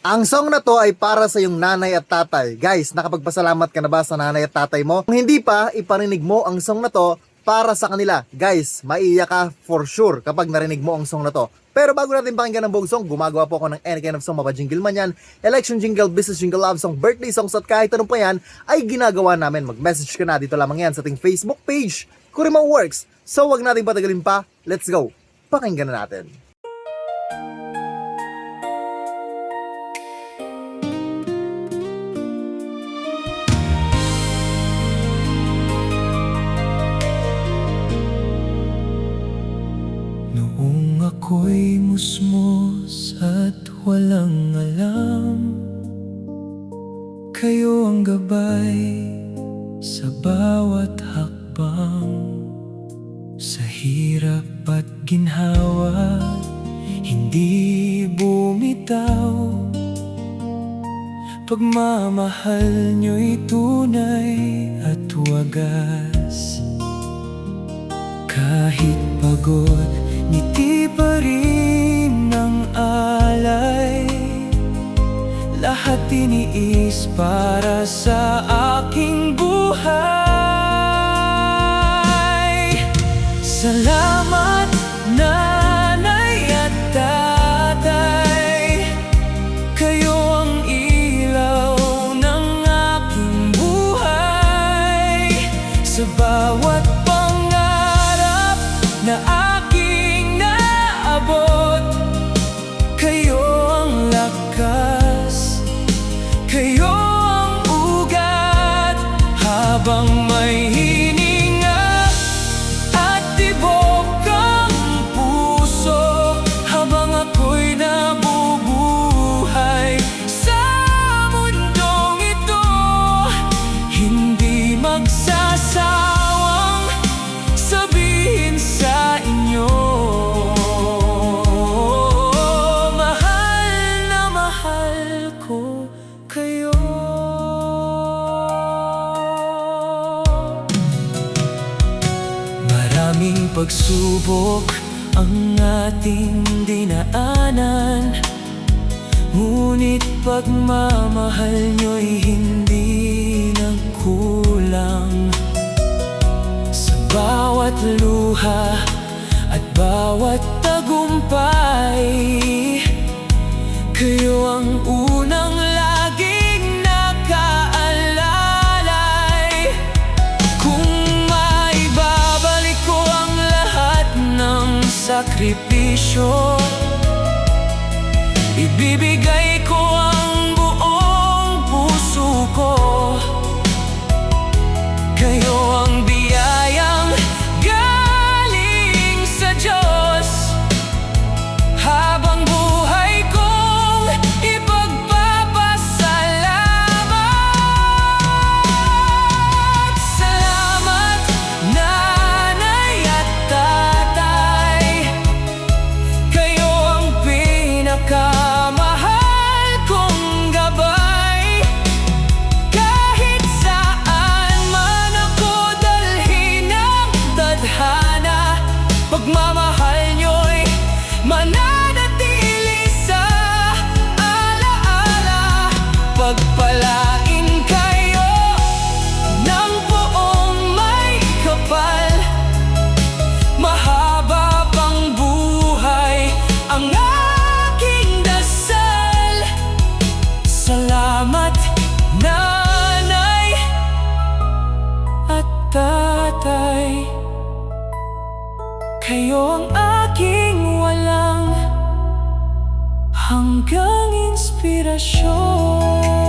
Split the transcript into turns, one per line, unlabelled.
Ang song na to ay para sa iyong nanay at tatay. Guys, nakapagpasalamat ka na ba sa nanay at tatay mo? Kung hindi pa, iparinig mo ang song na to para sa kanila. Guys, maiiyak ka for sure kapag narinig mo ang song na to. Pero bago natin pakinggan ang buong song, gumagawa po ako ng any kind of song, mapa-jingle man yan, election jingle, business jingle, love song, birthday songs at kahit anong pa yan, ay ginagawa namin. Mag-message ka na dito lamang yan sa ating Facebook page, Kurimaw Works. So wag natin patagalin pa, let's go! Pakinggan na natin.
Noong ako'y musmos at walang alam, kayo ang gabay sa bawat hakbang. Sa hirap at ginhawa, hindi bumitaw. Pagmamahal nyo'y tunay at wagas. Kahit pagod, ngiti pa rin ng alay. Lahat tiniis para sa aking buhay. Salamat nanay at tatay, kayo ang ilaw ng aking buhay. Sa bawat pangarap na aking naabot, kayo ang lakas, kayo ang ugat. Habang may hininga at tibok ang puso, habang ako'y nabubuhay sa mundong ito, hindi magsasawang sabihin sa inyo, mahal na mahal ko kayo. Maraming pagsubok ang ating dinaanan, ngunit pagmamahal nyo'y hindi nagkulang. Sa bawat luha at bawat tagumpay, kayo ang unang laging nakaalalay. Kung maibabalik ko ang lahat ng sakripisyo, ibibigay ko ang buong puso ko. Kayo ang biyayang galing sa Diyos, habang buhay kong ipagpapasalamat. Salamat nanay at tatay, kayo ang pinakamahal kong gabay. Kahit saan man ako dalhin ng tadhana, pagmamahal nyo'y mananatili sa alaala. Pagpalain kayo ng buong may kapal, mahaba pang buhay ang aking dasal. Salamat nanay at tatay, kayo ang aking walang hanggang inspirasyon.